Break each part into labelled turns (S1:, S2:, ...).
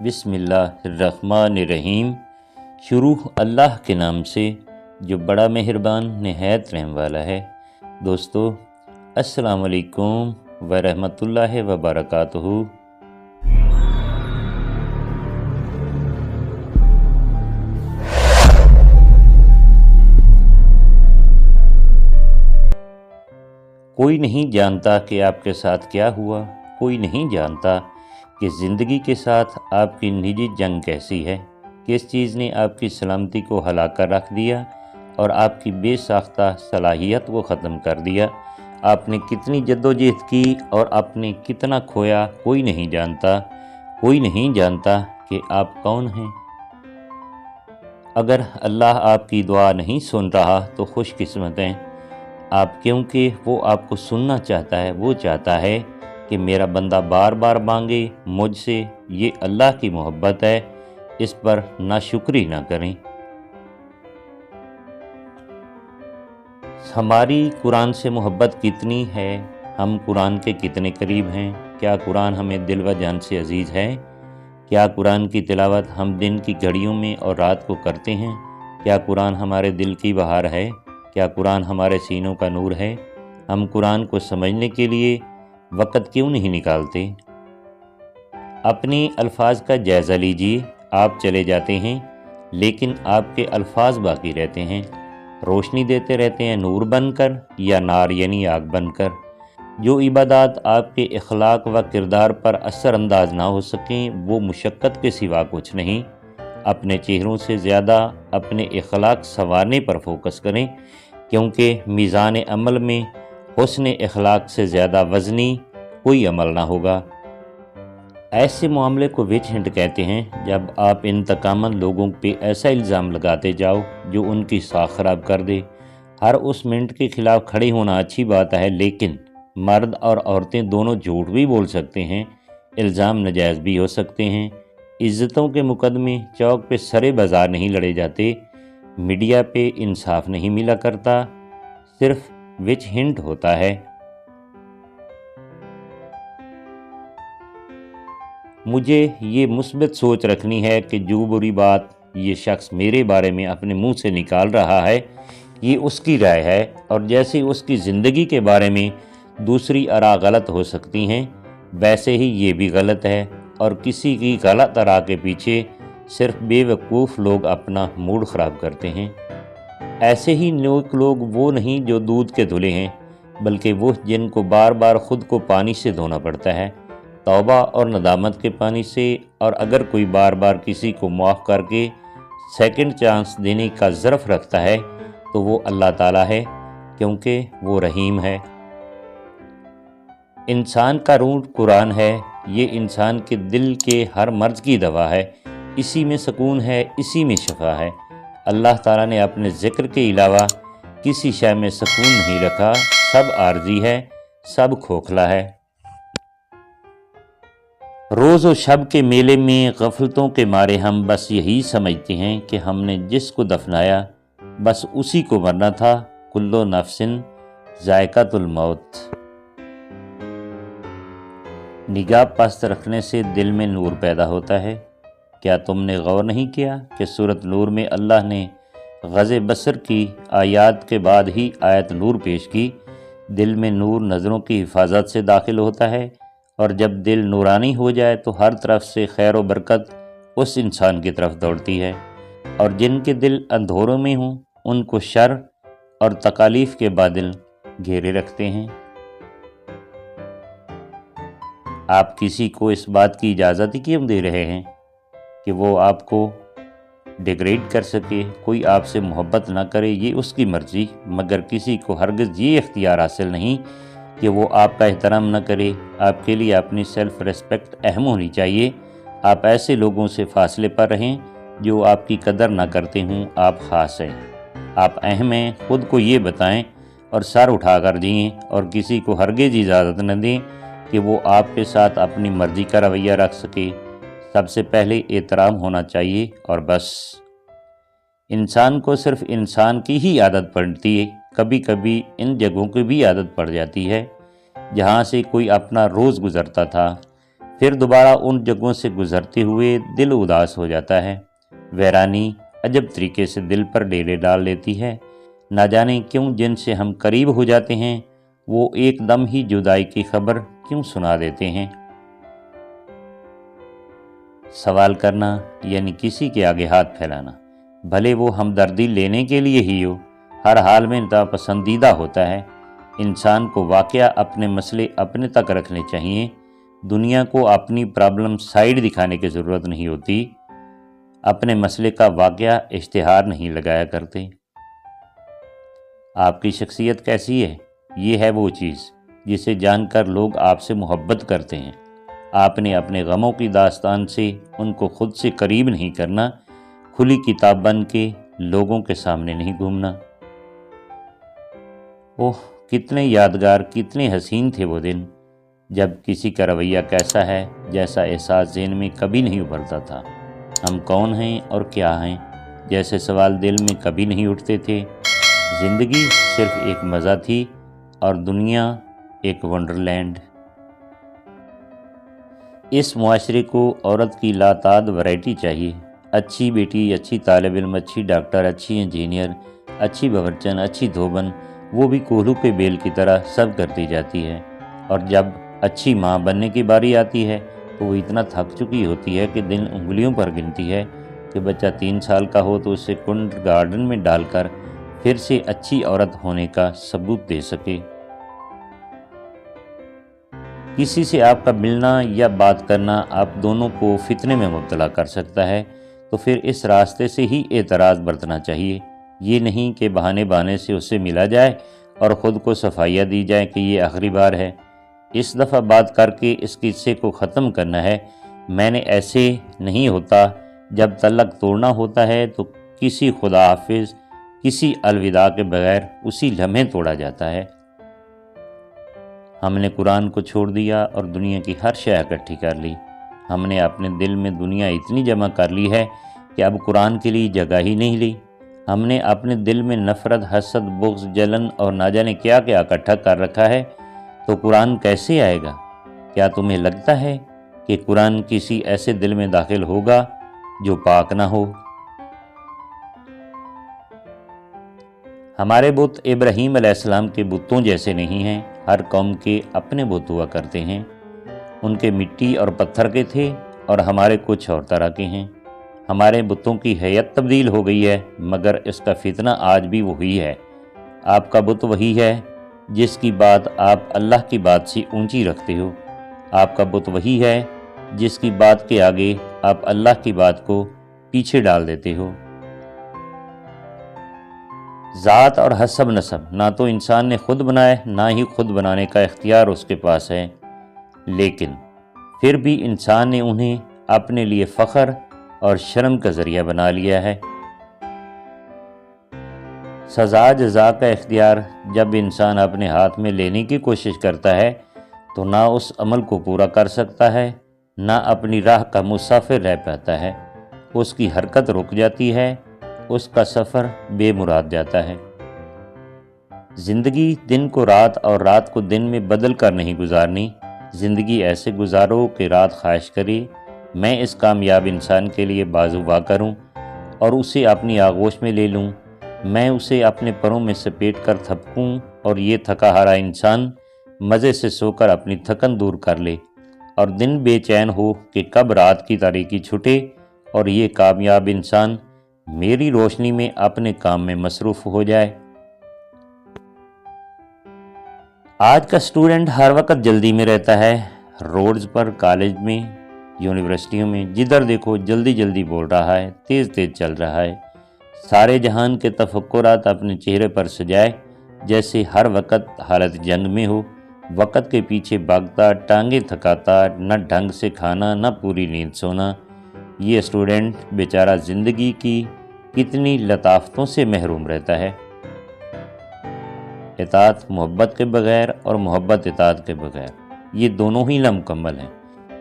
S1: بسم اللہ الرحمن الرحیم۔ شروع اللہ کے نام سے جو بڑا مہربان نہایت رحم والا ہے۔ دوستو السلام علیکم ورحمۃ اللہ وبرکاتہ۔ کوئی نہیں جانتا کہ آپ کے ساتھ کیا ہوا، کوئی نہیں جانتا کہ زندگی کے ساتھ آپ کی نجی جنگ کیسی ہے، کس چیز نے آپ کی سلامتی کو ہلا کر رکھ دیا اور آپ کی بے ساختہ صلاحیت کو ختم کر دیا۔ آپ نے کتنی جدوجہد کی اور آپ نے کتنا کھویا، کوئی نہیں جانتا۔ کوئی نہیں جانتا کہ آپ کون ہیں۔ اگر اللہ آپ کی دعا نہیں سن رہا تو خوش قسمت ہیں آپ، کیونکہ وہ آپ کو سننا چاہتا ہے۔ وہ چاہتا ہے کہ میرا بندہ بار بار مانگے مجھ سے۔ یہ اللہ کی محبت ہے، اس پر ناشکری نہ کریں۔ ہماری قرآن سے محبت کتنی ہے، ہم قرآن کے کتنے قریب ہیں؟ کیا قرآن ہمیں دل و جان سے عزیز ہے؟ کیا قرآن کی تلاوت ہم دن کی گھڑیوں میں اور رات کو کرتے ہیں؟ کیا قرآن ہمارے دل کی بہار ہے؟ کیا قرآن ہمارے سینوں کا نور ہے؟ ہم قرآن کو سمجھنے کے لیے وقت کیوں نہیں نکالتے؟ اپنے الفاظ کا جائزہ لیجیے۔ آپ چلے جاتے ہیں لیکن آپ کے الفاظ باقی رہتے ہیں، روشنی دیتے رہتے ہیں، نور بن کر یا نار یعنی آگ بن کر۔ جو عبادات آپ کے اخلاق و کردار پر اثر انداز نہ ہو سکیں وہ مشقت کے سوا کچھ نہیں۔ اپنے چہروں سے زیادہ اپنے اخلاق سنوارنے پر فوکس کریں، کیونکہ میزان عمل میں حسن اخلاق سے زیادہ وزنی کوئی عمل نہ ہوگا۔ ایسے معاملے کو وچ ہنٹ کہتے ہیں جب آپ انتقاماً لوگوں پہ ایسا الزام لگاتے جاؤ جو ان کی ساکھ خراب کر دے۔ ہر اس منٹ کے خلاف کھڑے ہونا اچھی بات ہے، لیکن مرد اور عورتیں دونوں جھوٹ بھی بول سکتے ہیں، الزام ناجائز بھی ہو سکتے ہیں۔ عزتوں کے مقدمے چوک پہ سرے بازار نہیں لڑے جاتے، میڈیا پہ انصاف نہیں ملا کرتا، صرف وچ ہنٹ ہوتا ہے۔ مجھے یہ مثبت سوچ رکھنی ہے کہ جو بری بات یہ شخص میرے بارے میں اپنے منہ سے نکال رہا ہے یہ اس کی رائے ہے، اور جیسے اس کی زندگی کے بارے میں دوسری آراء غلط ہو سکتی ہیں ویسے ہی یہ بھی غلط ہے، اور کسی کی غلط آراء کے پیچھے صرف بے وقوف لوگ اپنا موڈ خراب کرتے ہیں۔ ایسے ہی نیک لوگ وہ نہیں جو دودھ کے دھلے ہیں، بلکہ وہ جن کو بار بار خود کو پانی سے دھونا پڑتا ہے، توبہ اور ندامت کے پانی سے۔ اور اگر کوئی بار بار کسی کو معاف کر کے سیکنڈ چانس دینے کا ظرف رکھتا ہے تو وہ اللہ تعالیٰ ہے، کیونکہ وہ رحیم ہے۔ انسان کا روح قرآن ہے، یہ انسان کے دل کے ہر مرض کی دوا ہے، اسی میں سکون ہے، اسی میں شفا ہے۔ اللہ تعالیٰ نے اپنے ذکر کے علاوہ کسی شے میں سکون نہیں رکھا، سب عارضی ہے، سب کھوکھلا ہے۔ روز و شب کے میلے میں غفلتوں کے مارے ہم بس یہی سمجھتے ہیں کہ ہم نے جس کو دفنایا بس اسی کو مرنا تھا۔ کلو نفس ذائقۃ الموت۔ نگاہ پست رکھنے سے دل میں نور پیدا ہوتا ہے۔ کیا تم نے غور نہیں کیا کہ سورۃ نور میں اللہ نے غض بصر کی آیات کے بعد ہی آیت نور پیش کی؟ دل میں نور نظروں کی حفاظت سے داخل ہوتا ہے، اور جب دل نورانی ہو جائے تو ہر طرف سے خیر و برکت اس انسان کی طرف دوڑتی ہے، اور جن کے دل اندھوروں میں ہوں ان کو شر اور تکالیف کے بادل گھیرے رکھتے ہیں۔ آپ کسی کو اس بات کی اجازت ہی کیوں دے رہے ہیں کہ وہ آپ کو ڈیگریڈ کر سکے؟ کوئی آپ سے محبت نہ کرے یہ اس کی مرضی، مگر کسی کو ہرگز یہ اختیار حاصل نہیں کہ وہ آپ کا احترام نہ کرے۔ آپ کے لیے اپنی سیلف ریسپیکٹ اہم ہونی چاہیے۔ آپ ایسے لوگوں سے فاصلے پر رہیں جو آپ کی قدر نہ کرتے ہوں۔ آپ خاص ہیں، آپ اہم ہیں، خود کو یہ بتائیں اور سر اٹھا کر جئیں، اور کسی کو ہرگز اجازت نہ دیں کہ وہ آپ کے ساتھ اپنی مرضی کا رویہ رکھ سکے۔ سب سے پہلے احترام ہونا چاہیے اور بس۔ انسان کو صرف انسان کی ہی عادت پڑتی ہے، کبھی کبھی ان جگہوں کی بھی عادت پڑ جاتی ہے جہاں سے کوئی اپنا روز گزرتا تھا۔ پھر دوبارہ ان جگہوں سے گزرتے ہوئے دل اداس ہو جاتا ہے۔ ویرانی عجب طریقے سے دل پر ڈیرے ڈال لیتی ہے۔ نہ جانے کیوں جن سے ہم قریب ہو جاتے ہیں وہ ایک دم ہی جدائی کی خبر کیوں سنا دیتے ہیں۔ سوال کرنا یعنی کسی کے آگے ہاتھ پھیلانا، بھلے وہ ہمدردی لینے کے لیے ہی ہو، ہر حال میں ناپسندیدہ ہوتا ہے۔ انسان کو واقعہ اپنے مسئلے اپنے تک رکھنے چاہیے۔ دنیا کو اپنی پرابلم سائیڈ دکھانے کی ضرورت نہیں ہوتی۔ اپنے مسئلے کا واقعہ اشتہار نہیں لگایا کرتے۔ آپ کی شخصیت کیسی ہے؟ یہ ہے وہ چیز جسے جان کر لوگ آپ سے محبت کرتے ہیں۔ آپ نے اپنے غموں کی داستان سے ان کو خود سے قریب نہیں کرنا، کھلی کتاب بن کے لوگوں کے سامنے نہیں گھومنا۔ اوہ کتنے یادگار، کتنے حسین تھے وہ دن جب کسی کا رویہ کیسا ہے جیسا احساس ذہن میں کبھی نہیں ابھرتا تھا۔ ہم کون ہیں اور کیا ہیں جیسے سوال دل میں کبھی نہیں اٹھتے تھے۔ زندگی صرف ایک مزہ تھی اور دنیا ایک ونڈرلینڈ۔ اس معاشرے کو عورت کی لاتعداد ورائٹی چاہیے۔ اچھی بیٹی، اچھی طالب علم، اچھی ڈاکٹر، اچھی انجینئر، اچھی باورچن، اچھی دھوبن، وہ بھی کوہلو کے بیل کی طرح سب کرتی جاتی ہے۔ اور جب اچھی ماں بننے کی باری آتی ہے تو وہ اتنا تھک چکی ہوتی ہے کہ دن انگلیوں پر گنتی ہے کہ بچہ 3 سال کا ہو تو اسے کنڈر گارڈن میں ڈال کر پھر سے اچھی عورت ہونے کا ثبوت دے سکے۔ کسی سے آپ کا ملنا یا بات کرنا آپ دونوں کو فتنے میں مبتلا کر سکتا ہے، تو پھر اس راستے سے ہی اعتراض برتنا چاہیے۔ یہ نہیں کہ بہانے سے اسے ملا جائے اور خود کو صفائیاں دی جائے کہ یہ آخری بار ہے، اس دفعہ بات کر کے اس قصے کو ختم کرنا ہے۔ میں نے ایسے نہیں ہوتا۔ جب تعلق توڑنا ہوتا ہے تو کسی خدا حافظ، کسی الوداع کے بغیر اسی لمحے توڑا جاتا ہے۔ ہم نے قرآن کو چھوڑ دیا اور دنیا کی ہر شے اکٹھی کر لی۔ ہم نے اپنے دل میں دنیا اتنی جمع کر لی ہے کہ اب قرآن کے لیے جگہ ہی نہیں لی۔ ہم نے اپنے دل میں نفرت، حسد، بغض، جلن اور نہ جانے کیا کیا اکٹھا کر رکھا ہے، تو قرآن کیسے آئے گا؟ کیا تمہیں لگتا ہے کہ قرآن کسی ایسے دل میں داخل ہوگا جو پاک نہ ہو؟ ہمارے بت ابراہیم علیہ السلام کے بتوں جیسے نہیں ہیں۔ ہر قوم کے اپنے بت ہوا کرتے ہیں۔ ان کے مٹی اور پتھر کے تھے اور ہمارے کچھ اور طرح کے ہیں۔ ہمارے بتوں کی حیت تبدیل ہو گئی ہے مگر اس کا فتنہ آج بھی وہی ہے۔ آپ کا بت وہی ہے جس کی بات آپ اللہ کی بات سے اونچی رکھتے ہو۔ آپ کا بت وہی ہے جس کی بات کے آگے آپ اللہ کی بات کو پیچھے ڈال دیتے ہو۔ ذات اور حسب نسب نہ تو انسان نے خود بنائے، نہ ہی خود بنانے کا اختیار اس کے پاس ہے، لیکن پھر بھی انسان نے انہیں اپنے لیے فخر اور شرم کا ذریعہ بنا لیا ہے۔ سزا جزا کا اختیار جب انسان اپنے ہاتھ میں لینے کی کوشش کرتا ہے تو نہ اس عمل کو پورا کر سکتا ہے، نہ اپنی راہ کا مسافر رہ پاتا ہے۔ اس کی حرکت رک جاتی ہے، اس کا سفر بے مراد جاتا ہے۔ زندگی دن کو رات اور رات کو دن میں بدل کر نہیں گزارنی۔ زندگی ایسے گزارو کہ رات خواہش کرے میں اس کامیاب انسان کے لیے بازو وا کروں اور اسے اپنی آغوش میں لے لوں، میں اسے اپنے پروں میں سپیٹ کر تھپکوں اور یہ تھکا ہارا انسان مزے سے سو کر اپنی تھکن دور کر لے اور دن بے چین ہو کہ کب رات کی تاریکی چھٹے اور یہ کامیاب انسان میری روشنی میں اپنے کام میں مصروف ہو جائے۔ آج کا اسٹوڈنٹ ہر وقت جلدی میں رہتا ہے، روڈز پر، کالج میں، یونیورسٹیوں میں، جدھر دیکھو جلدی جلدی بول رہا ہے، تیز تیز چل رہا ہے، سارے جہان کے تفکرات اپنے چہرے پر سجائے جیسے ہر وقت حالت جنگ میں ہو، وقت کے پیچھے بھاگتا، ٹانگیں تھکاتا، نہ ڈھنگ سے کھانا نہ پوری نیند سونا۔ یہ اسٹوڈنٹ بیچارہ زندگی کی کتنی لطافتوں سے محروم رہتا ہے۔ اطاعت محبت کے بغیر اور محبت اطاعت کے بغیر، یہ دونوں ہی نامکمل ہیں۔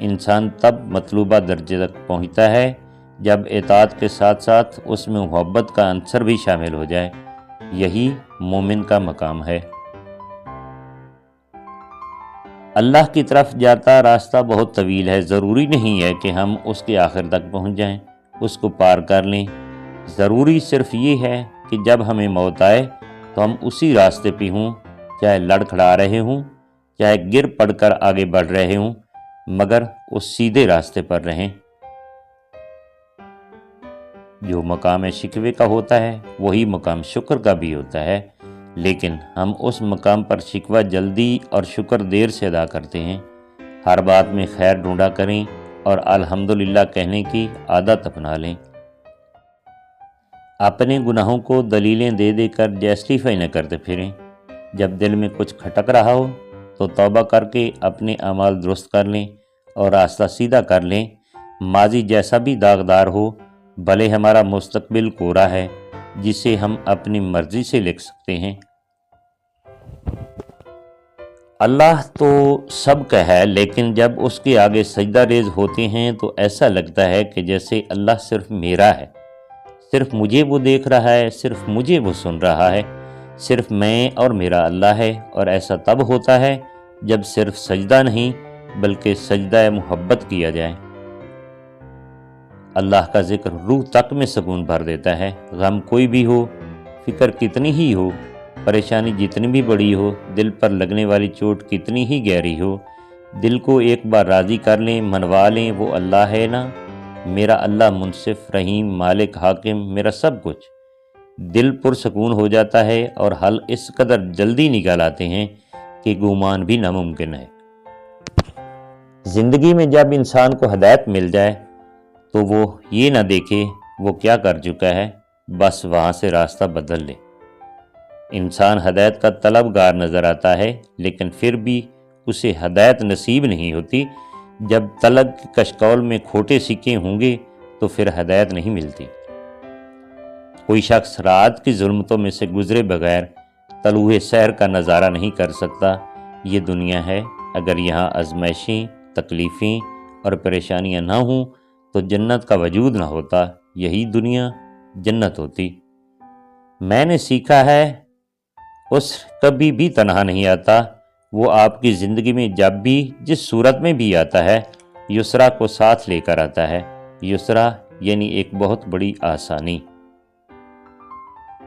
S1: انسان تب مطلوبہ درجے تک پہنچتا ہے جب اطاعت کے ساتھ ساتھ اس میں محبت کا عنصر بھی شامل ہو جائے۔ یہی مومن کا مقام ہے۔ اللہ کی طرف جاتا راستہ بہت طویل ہے، ضروری نہیں ہے کہ ہم اس کے آخر تک پہنچ جائیں، اس کو پار کر لیں۔ ضروری صرف یہ ہے کہ جب ہمیں موت آئے تو ہم اسی راستے پہ ہوں، چاہے لڑکھڑا رہے ہوں، چاہے گر پڑ کر آگے بڑھ رہے ہوں، مگر اس سیدھے راستے پر رہیں۔ جو مقام شکوے کا ہوتا ہے وہی مقام شکر کا بھی ہوتا ہے، لیکن ہم اس مقام پر شکوہ جلدی اور شکر دیر سے ادا کرتے ہیں۔ ہر بات میں خیر ڈھونڈا کریں اور الحمدللہ کہنے کی عادت اپنا لیں۔ اپنے گناہوں کو دلیلیں دے دے کر جسٹیفائی نہ کرتے پھریں۔ جب دل میں کچھ کھٹک رہا ہو تو توبہ کر کے اپنے اعمال درست کر لیں اور راستہ سیدھا کر لیں۔ ماضی جیسا بھی داغدار ہو، بھلے ہمارا مستقبل کوڑا ہے جسے ہم اپنی مرضی سے لکھ سکتے ہیں۔ اللہ تو سب کا ہے، لیکن جب اس کے آگے سجدہ ریز ہوتے ہیں تو ایسا لگتا ہے کہ جیسے اللہ صرف میرا ہے، صرف مجھے وہ دیکھ رہا ہے، صرف مجھے وہ سن رہا ہے، صرف میں اور میرا اللہ ہے۔ اور ایسا تب ہوتا ہے جب صرف سجدہ نہیں بلکہ سجدہ محبت کیا جائے۔ اللہ کا ذکر روح تک میں سکون بھر دیتا ہے۔ غم کوئی بھی ہو، فکر کتنی ہی ہو، پریشانی جتنی بھی بڑی ہو، دل پر لگنے والی چوٹ کتنی ہی گہری ہو، دل کو ایک بار راضی کر لیں، منوا لیں، وہ اللہ ہے نا، میرا اللہ منصف، رحیم، مالک، حاکم، میرا سب کچھ۔ دل پرسکون ہو جاتا ہے اور حل اس قدر جلدی نکال آتے ہیں کہ گمان بھی ناممکن ہے۔ زندگی میں جب انسان کو ہدایت مل جائے تو وہ یہ نہ دیکھے وہ کیا کر چکا ہے، بس وہاں سے راستہ بدل لے۔ انسان ہدایت کا طلبگار نظر آتا ہے، لیکن پھر بھی اسے ہدایت نصیب نہیں ہوتی۔ جب تلگ کے کشکول میں کھوٹے سکے ہوں گے تو پھر ہدایت نہیں ملتی۔ کوئی شخص رات کی ظلمتوں میں سے گزرے بغیر طلوع سحر کا نظارہ نہیں کر سکتا۔ یہ دنیا ہے، اگر یہاں آزمائشیں، تکلیفیں اور پریشانیاں نہ ہوں تو جنت کا وجود نہ ہوتا، یہی دنیا جنت ہوتی۔ میں نے سیکھا ہے اس کبھی بھی تنہا نہیں آتا، وہ آپ کی زندگی میں جب بھی جس صورت میں بھی آتا ہے یسرا کو ساتھ لے کر آتا ہے۔ یسرا یعنی ایک بہت بڑی آسانی۔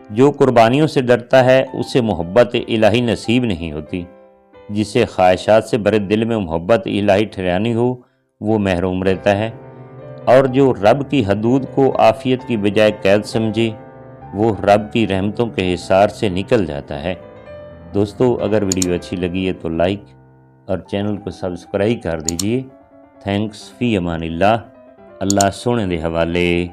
S1: جو قربانیوں سے ڈرتا ہے اسے محبت الہی نصیب نہیں ہوتی۔ جسے خواہشات سے بھرے دل میں محبت الہی ٹھہرانی ہو وہ محروم رہتا ہے، اور جو رب کی حدود کو عافیت کی بجائے قید سمجھے وہ رب کی رحمتوں کے حصار سے نکل جاتا ہے۔ دوستو، اگر ویڈیو اچھی لگی ہے تو لائک اور چینل کو سبسکرائب کر دیجئے۔ تھینکس، فی امان اللہ۔ اللہ سونے دے حوالے۔